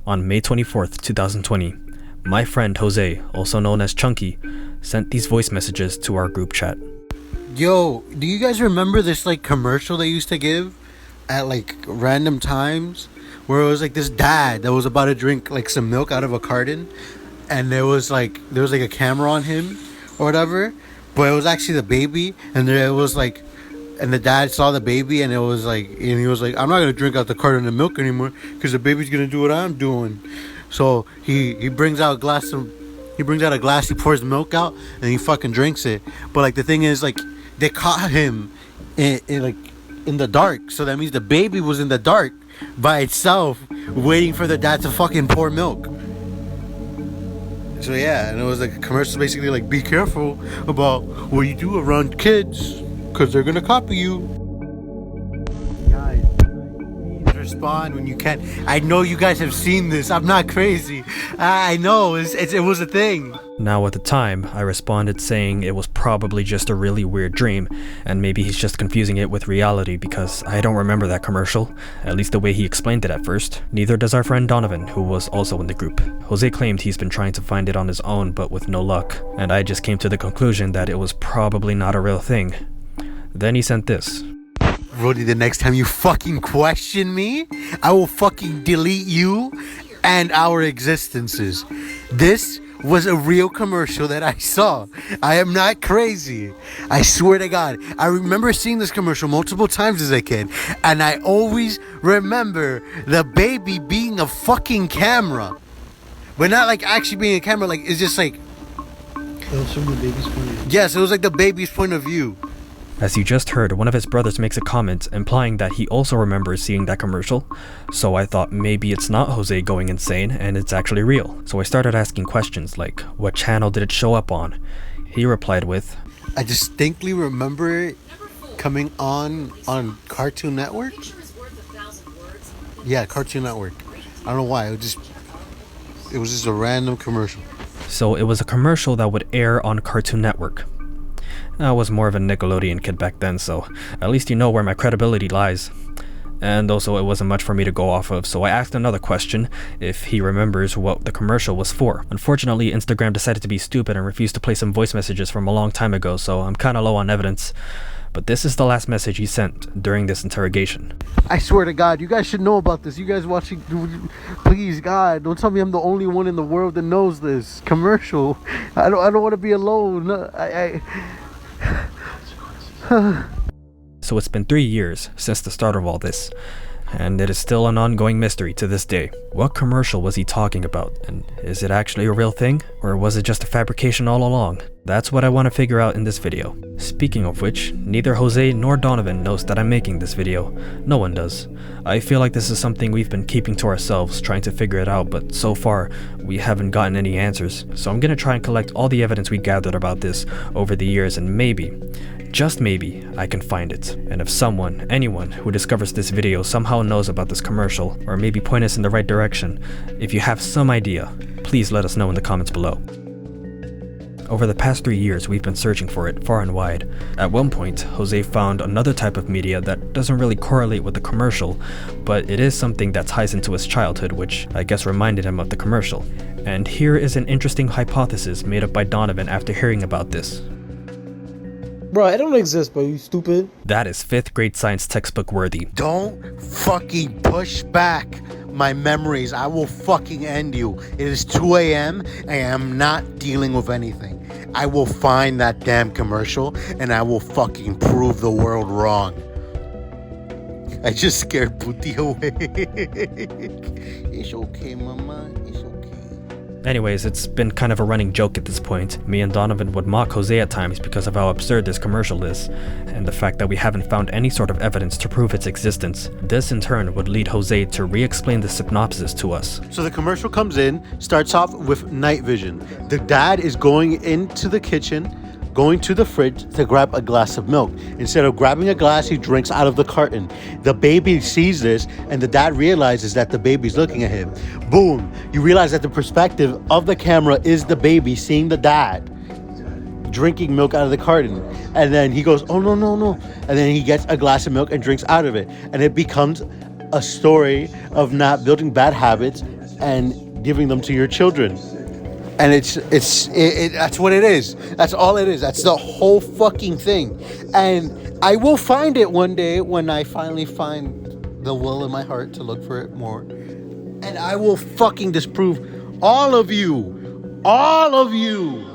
On May 24th, 2020, my friend Jose, also known as Chunky, sent these voice messages to our group chat. Yo, do you guys remember this like commercial they used to give at like random times where it was like this dad that was about to drink like some milk out of a carton, and there was like a camera on him or whatever, but it was actually the baby, and there was like, and the dad saw the baby, and it was like, and he was like, I'm not gonna drink out the carton of milk anymore because the baby's gonna do what I'm doing. So he brings out a glass, he pours milk out, and he fucking drinks it. But like the thing is, like, they caught him in the dark, so that means the baby was in the dark by itself, waiting for the dad to fucking pour milk. So yeah, and it was like a commercial, basically like, be careful about what you do around kids, because they're gonna copy you. Guys, please respond when you can. I know you guys have seen this. I'm not crazy. I know it was a thing. Now at the time, I responded saying it was probably just a really weird dream, and maybe he's just confusing it with reality because I don't remember that commercial, at least the way he explained it at first. Neither does our friend Donovan, who was also in the group. Jose claimed he's been trying to find it on his own but with no luck, and I just came to the conclusion that it was probably not a real thing. Then he sent this. Brody, the next time you fucking question me, I will fucking delete you and our existences. This was a real commercial that I saw. I am not crazy. I swear to God. I remember seeing this commercial multiple times as a kid, and I always remember the baby being a fucking camera. But not like actually being a camera, like it's just like... It was from the baby's point of view. Yes, it was like the baby's point of view. As you just heard, one of his brothers makes a comment implying that he also remembers seeing that commercial, so I thought maybe it's not Jose going insane and it's actually real. So I started asking questions like, what channel did it show up on? He replied with, I distinctly remember it coming on Cartoon Network. Yeah, Cartoon Network. I don't know why, it was just a random commercial. So it was a commercial that would air on Cartoon Network. I was more of a Nickelodeon kid back then, so at least you know where my credibility lies. And also it wasn't much for me to go off of, so I asked another question, if he remembers what the commercial was for. Unfortunately, Instagram decided to be stupid and refused to play some voice messages from a long time ago, so I'm kinda low on evidence. But this is the last message he sent during this interrogation. I swear to God, you guys should know about this. You guys watching, please, God, don't tell me I'm the only one in the world that knows this commercial. I don't want to be alone. So it's been 3 years since the start of all this, and it is still an ongoing mystery to this day. What commercial was he talking about, and is it actually a real thing, or was it just a fabrication all along? That's what I want to figure out in this video. Speaking of which, neither Jose nor Donovan knows that I'm making this video. No one does. I feel like this is something we've been keeping to ourselves, trying to figure it out, but so far, we haven't gotten any answers. So I'm gonna try and collect all the evidence we gathered about this over the years, and maybe, just maybe, I can find it. And if anyone who discovers this video somehow knows about this commercial, or maybe point us in the right direction, if you have some idea, please let us know in the comments below. Over the past 3 years, we've been searching for it far and wide. At one point, Jose found another type of media that doesn't really correlate with the commercial, but it is something that ties into his childhood, which I guess reminded him of the commercial. And here is an interesting hypothesis made up by Donovan after hearing about this. Bro, I don't exist, bro. You stupid. That is 5th grade science textbook worthy. Don't fucking push back my memories. I will fucking end you. It is 2 a.m. and I am not dealing with anything. I will find that damn commercial and I will fucking prove the world wrong. I just scared Puti away. It's okay, mama. It's okay. Anyways, it's been kind of a running joke at this point. Me and Donovan would mock Jose at times because of how absurd this commercial is, and the fact that we haven't found any sort of evidence to prove its existence. This in turn would lead Jose to re-explain the synopsis to us. So the commercial comes in, starts off with night vision. The dad is going into the kitchen, going to the fridge to grab a glass of milk. Instead of grabbing a glass, he drinks out of the carton. The baby sees this, and the dad realizes that the baby's looking at him. Boom! You realize that the perspective of the camera is the baby seeing the dad. drinking milk out of the carton, and then he goes, oh no no no, and then he gets a glass of milk and drinks out of it, and it becomes a story of not building bad habits and giving them to your children. And it's that's what it is. That's all it is. That's the whole fucking thing. And I will find it one day when I finally find the will in my heart to look for it more. And I will fucking disprove all of you. All of you.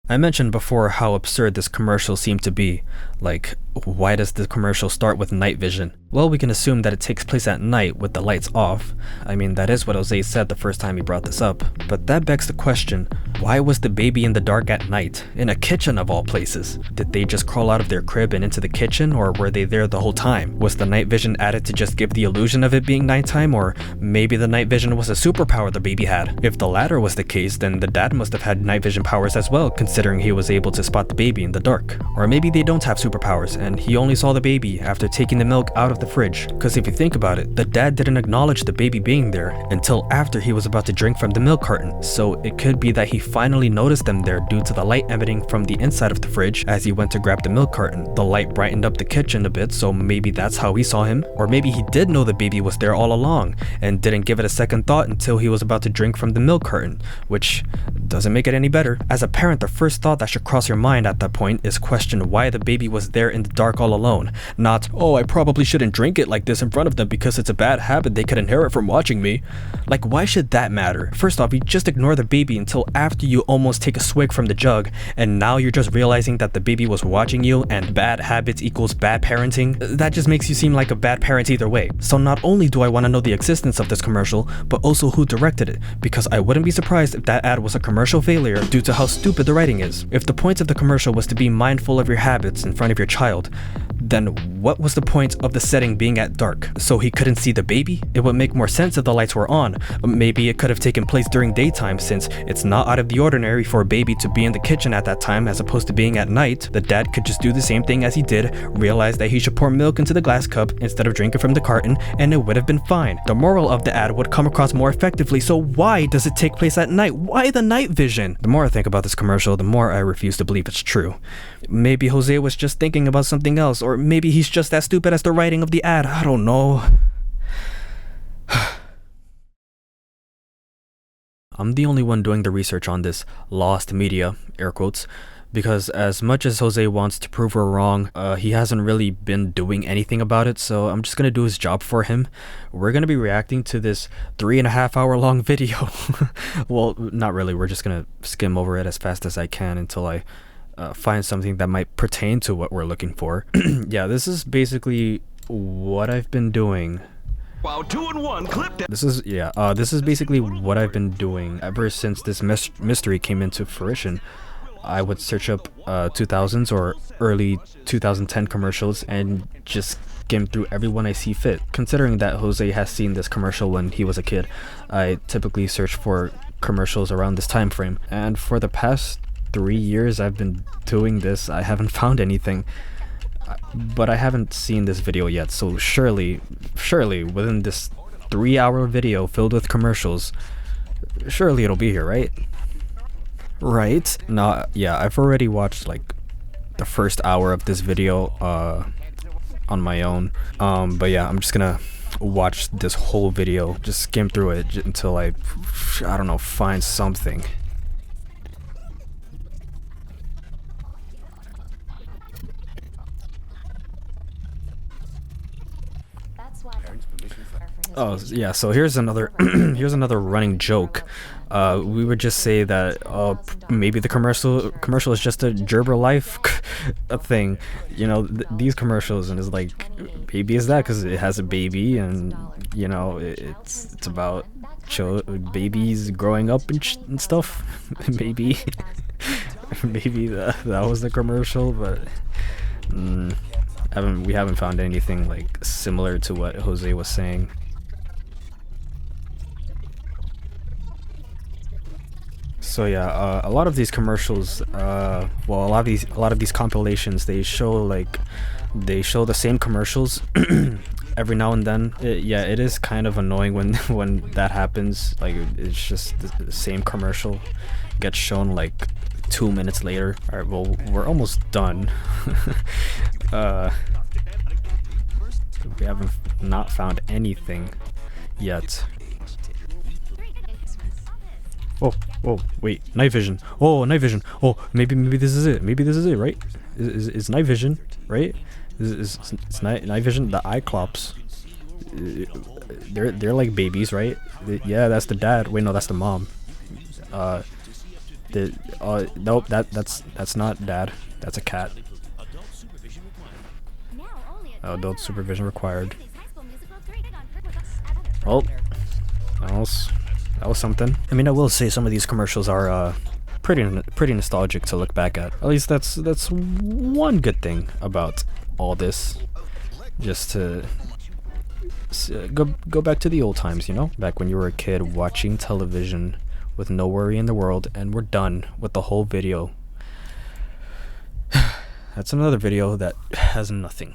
I mentioned before how absurd this commercial seemed to be. Like, why does the commercial start with night vision? Well, we can assume that it takes place at night with the lights off. I mean, that is what Jose said the first time he brought this up. But that begs the question, why was the baby in the dark at night? In a kitchen of all places? Did they just crawl out of their crib and into the kitchen, or were they there the whole time? Was the night vision added to just give the illusion of it being nighttime, or maybe the night vision was a superpower the baby had? If the latter was the case, then the dad must have had night vision powers as well, considering he was able to spot the baby in the dark. Or maybe they don't have superpowers, and he only saw the baby after taking the milk out of the fridge. Cause if you think about it, the dad didn't acknowledge the baby being there until after he was about to drink from the milk carton, so it could be that he finally noticed them there due to the light emitting from the inside of the fridge as he went to grab the milk carton. The light brightened up the kitchen a bit, so maybe that's how he saw him. Or maybe he did know the baby was there all along and didn't give it a second thought until he was about to drink from the milk carton, which doesn't make it any better. As a parent, the first thought that should cross your mind at that point is question why the baby was there in the dark all alone, not, oh, I probably shouldn't drink it like this in front of them because it's a bad habit they could inherit from watching me. Like, why should that matter? First off, you just ignore the baby until after you almost take a swig from the jug, and now you're just realizing that the baby was watching you and bad habits equals bad parenting. That just makes you seem like a bad parent either way. So not only do I want to know the existence of this commercial, but also who directed it, because I wouldn't be surprised if that ad was a commercial failure due to how stupid the writing is. If the point of the commercial was to be mindful of your habits in front of your child, then what was the point of the setting being at dark? So he couldn't see the baby? It would make more sense if the lights were on. Maybe it could have taken place during daytime, since it's not out of the ordinary for a baby to be in the kitchen at that time as opposed to being at night. The dad could just do the same thing as he did, realize that he should pour milk into the glass cup instead of drinking from the carton, and it would have been fine. The moral of the ad would come across more effectively, so why does it take place at night? Why the night vision? The more I think about this commercial, the more I refuse to believe it's true. Maybe Jose was just thinking about something else, or maybe he's just as stupid as the writing of the ad. I don't know. I'm the only one doing the research on this lost media, air quotes, because as much as Jose wants to prove we're wrong, he hasn't really been doing anything about it, so I'm just gonna do his job for him. We're gonna be reacting to this 3.5 hour long video. Well, not really, we're just gonna skim over it as fast as I can until I find something that might pertain to what we're looking for. Yeah, this is basically what I've been doing. Wow, 2-in-1 clip that. This is basically what I've been doing ever since this mystery came into fruition. I would search up 2000s or early 2010 commercials and just skim through everyone I see fit. Considering that Jose has seen this commercial when he was a kid, I typically search for commercials around this time frame. And for the past 3 years I've been doing this, I haven't found anything. But I haven't seen this video yet, so surely within this 3-hour video filled with commercials, surely it'll be here, right? Right? No, yeah, I've already watched like the first hour of this video on my own. But yeah, I'm just gonna watch this whole video, just skim through it until I don't know, find something. Oh yeah, so here's another here's another running joke. We would just say that maybe the commercial is just a Gerber Life a thing, you know, these commercials, and it's like, maybe is that because it has a baby, and you know it's about babies growing up and stuff. Maybe maybe that was the commercial, but we haven't found anything like similar to what Jose was saying. So yeah, a lot of these commercials, well, a lot of these compilations, they show the same commercials every now and then. It is kind of annoying when that happens. Like, it's just the same commercial gets shown like 2 minutes later. All right, well, we're almost done. We haven't not found anything yet. Oh, wait, night vision. Oh, night vision. Oh, maybe this is it. Maybe this is it, right? Is night vision, right? Is night vision the Cyclops? They're like babies, right? Yeah, that's the dad. Wait, no, that's the mom. Nope, that's not dad. That's a cat. Adult supervision required. Well, that was something. I mean, I will say some of these commercials are pretty nostalgic to look back at. At least that's one good thing about all this. Just to go back to the old times, you know, back when you were a kid watching television with no worry in the world, and we're done with the whole video. That's another video that has nothing.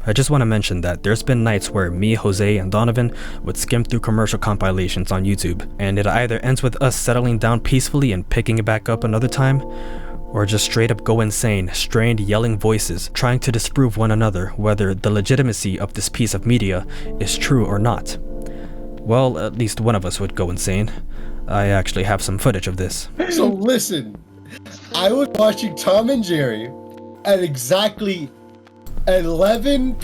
I just want to mention that there's been nights where me, Jose, and Donovan would skim through commercial compilations on YouTube, and it either ends with us settling down peacefully and picking it back up another time, or just straight up go insane, strained yelling voices, trying to disprove one another whether the legitimacy of this piece of media is true or not. Well, at least one of us would go insane. I actually have some footage of this. So listen, I was watching Tom and Jerry at exactly 11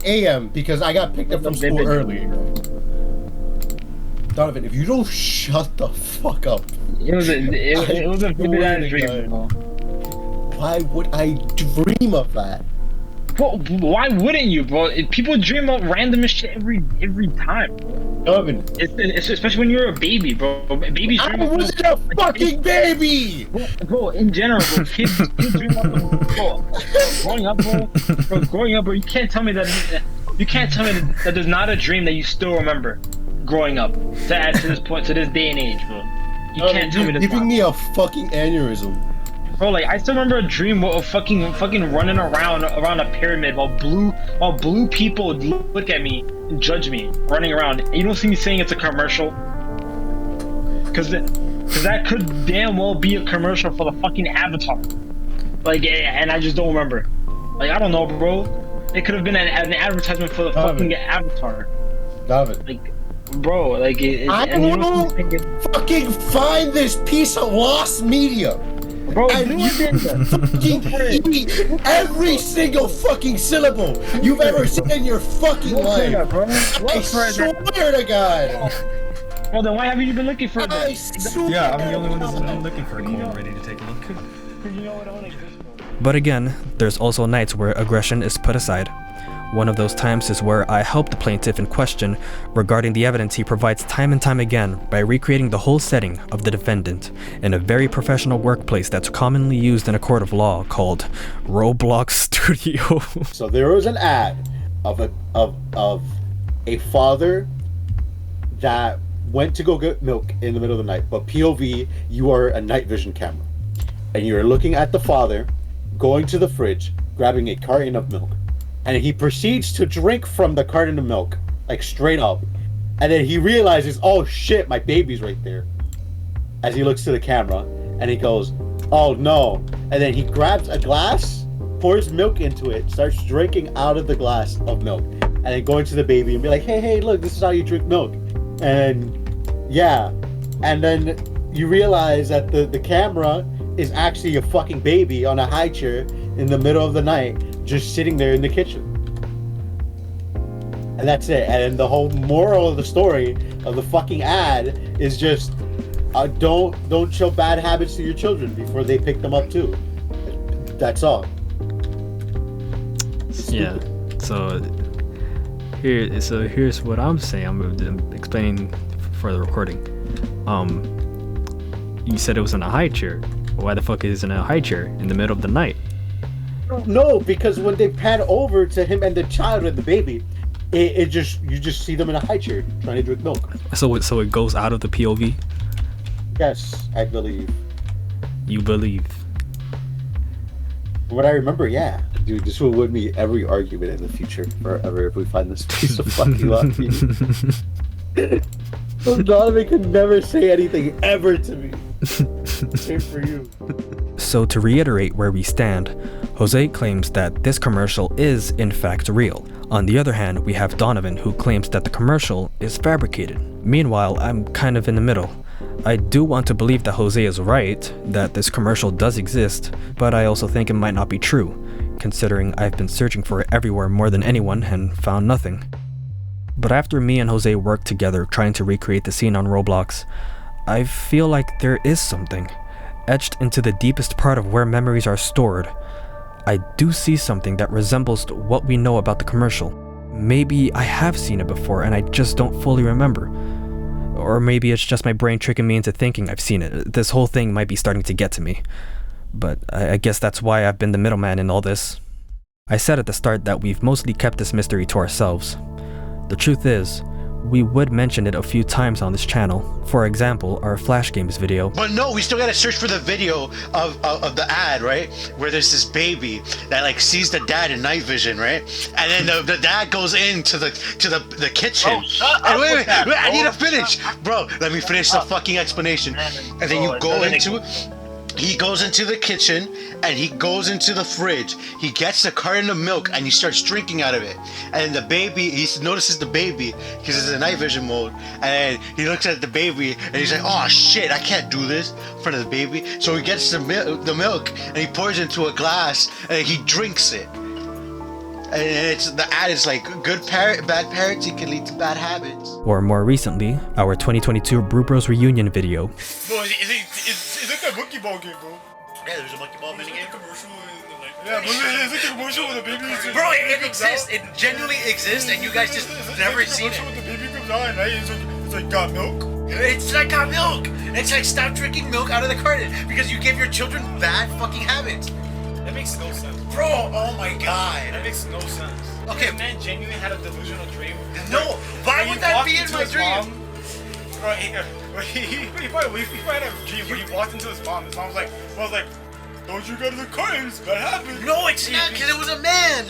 a.m. because I got picked up from school early. Donovan, if you don't shut the fuck up. It was a vivid ass dream. Why would I dream of that? Bro, why wouldn't you, bro? People dream of random shit every time. Donovan, it's especially when you're a baby, bro. Babies dream I wasn't a fucking baby! Bro, in general, bro, kids dream of, bro. Growing up, bro, you can't tell me that there's not a dream that you still remember growing up to add to this point, to this day and age, bro. You can't tell me this. You're giving me a fucking aneurysm. Bro, like, I still remember a dream of fucking running around a pyramid while blue people look at me and judge me, running around. And you don't see me saying it's a commercial, cause that could damn well be a commercial for the fucking Avatar. Like, and I just don't remember. Like, I don't know, bro. It could have been an advertisement for the fucking Avatar. David. Like, bro, like I will fucking find this piece of lost media. Bro, and you fucking eat every single fucking syllable you've ever said in your fucking life. I swear to God. Well, then why haven't you been looking for it? Yeah, I'm the only one that's been looking for it. I'm ready to take a look. But again, there's also nights where aggression is put aside. One of those times is where I help the plaintiff in question regarding the evidence he provides time and time again by recreating the whole setting of the defendant in a very professional workplace that's commonly used in a court of law called Roblox Studio. So there was an ad of a father that went to go get milk in the middle of the night, but POV, you are a night vision camera, and you're looking at the father going to the fridge, grabbing a carton of milk. And he proceeds to drink from the carton of milk, like straight up. And then he realizes, oh shit, my baby's right there. As he looks to the camera, and he goes, oh no. And then he grabs a glass, pours milk into it, starts drinking out of the glass of milk. And then going to the baby and be like, hey, look, this is how you drink milk. And yeah. And then you realize that the camera is actually a fucking baby on a high chair in the middle of the night, just sitting there in the kitchen. And that's it. And the whole moral of the story of the fucking ad is just don't show bad habits to your children before they pick them up too. That's all. Yeah. So here's what I'm saying. I'm explaining for the recording. You said it was in a high chair. Why the fuck is it in a high chair in the middle of the night? No, because when they pan over to him and the child and the baby, you just see them in a high chair trying to drink milk. So it goes out of the POV? Yes, I believe. You believe? From what I remember, yeah. Dude, this will win me every argument in the future forever if we find this piece of fucking luck. Donovan could never say anything ever to me. Same for you. So to reiterate where we stand, Jose claims that this commercial is in fact real. On the other hand, we have Donovan who claims that the commercial is fabricated. Meanwhile, I'm kind of in the middle. I do want to believe that Jose is right, that this commercial does exist, but I also think it might not be true, considering I've been searching for it everywhere more than anyone and found nothing. But after me and Jose worked together trying to recreate the scene on Roblox, I feel like there is something, etched into the deepest part of where memories are stored. I do see something that resembles what we know about the commercial. Maybe I have seen it before and I just don't fully remember. Or maybe it's just my brain tricking me into thinking I've seen it. This whole thing might be starting to get to me. But I guess that's why I've been the middleman in all this. I said at the start that we've mostly kept this mystery to ourselves. The truth is, we would mention it a few times on this channel. For example, our Flash Games video. But no, we still gotta search for the video of the ad, right? Where there's this baby that like sees the dad in night vision, right? And then the dad goes into the kitchen. Oh, shut And up wait, with that, I need bro. to finish, bro. Let me finish the fucking explanation. And then you go into. He goes into the kitchen and he goes into the fridge. He gets the carton of milk and he starts drinking out of it. And the baby, he notices the baby because it's in night vision mode. And he looks at the baby and he's like, "Oh shit, I can't do this in front of the baby." So he gets the milk and he pours it into a glass and he drinks it. And it's the ad is like, good parent, bad parenting can lead to bad habits. Or more recently, our 2022 Brew Bros reunion video. Bro, is it that monkey ball game, bro? Yeah, there's a monkey ball mini game. Commercial in the night. Yeah, but is it the commercial with the baby? Bro, it exists. It genuinely exists, and you guys just never seen it. The baby comes out and it's like got milk. It's like got milk. It's like stop drinking milk out of the carton because you give your children bad fucking habits. That makes no sense. Bro, oh my god. That makes no sense. Okay. This man genuinely had a delusional dream. No, why He would that walked be in into my his dream? mom. Bro, he probably had a dream where he walked into his mom. His mom was like, "Don't you go to the cartons? That happens." No, it's not because it was a man.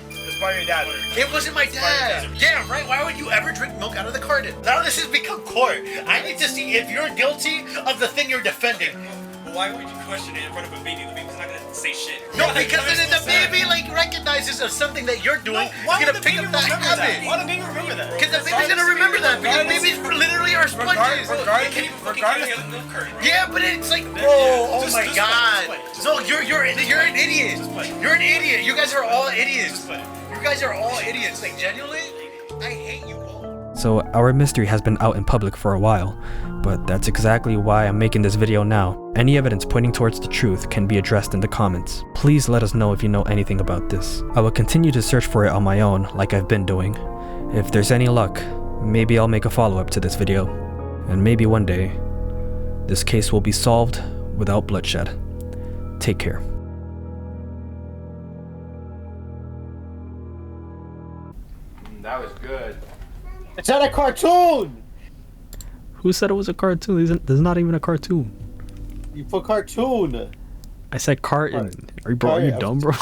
It's probably your dad. It wasn't my dad. Yeah, right. Why would you ever drink milk out of the carton? Now this has become court. I need to see if you're guilty of the thing you're defending. Why would you question it in front of a baby? The baby's not gonna say shit. No, because then the baby like recognizes of something that you're doing. Why It's would gonna the pick baby up that remember that? habit. Why would the baby remember that? Because the baby's gonna remember that because babies literally are sponges. Yeah, but it's like, bro, oh my god. No, you're an idiot. You're an idiot. You guys are all idiots. You guys are all idiots. Like genuinely, I hate you all. So our mystery has been out in public for a while, but that's exactly why I'm making this video now. Any evidence pointing towards the truth can be addressed in the comments. Please let us know if you know anything about this. I will continue to search for it on my own, like I've been doing. If there's any luck, maybe I'll make a follow-up to this video. And maybe one day, this case will be solved without bloodshed. Take care. That was good. It's not a cartoon. Who said it was a cartoon? There's not even a cartoon. You put cartoon. I said carton. Are you dumb, bro?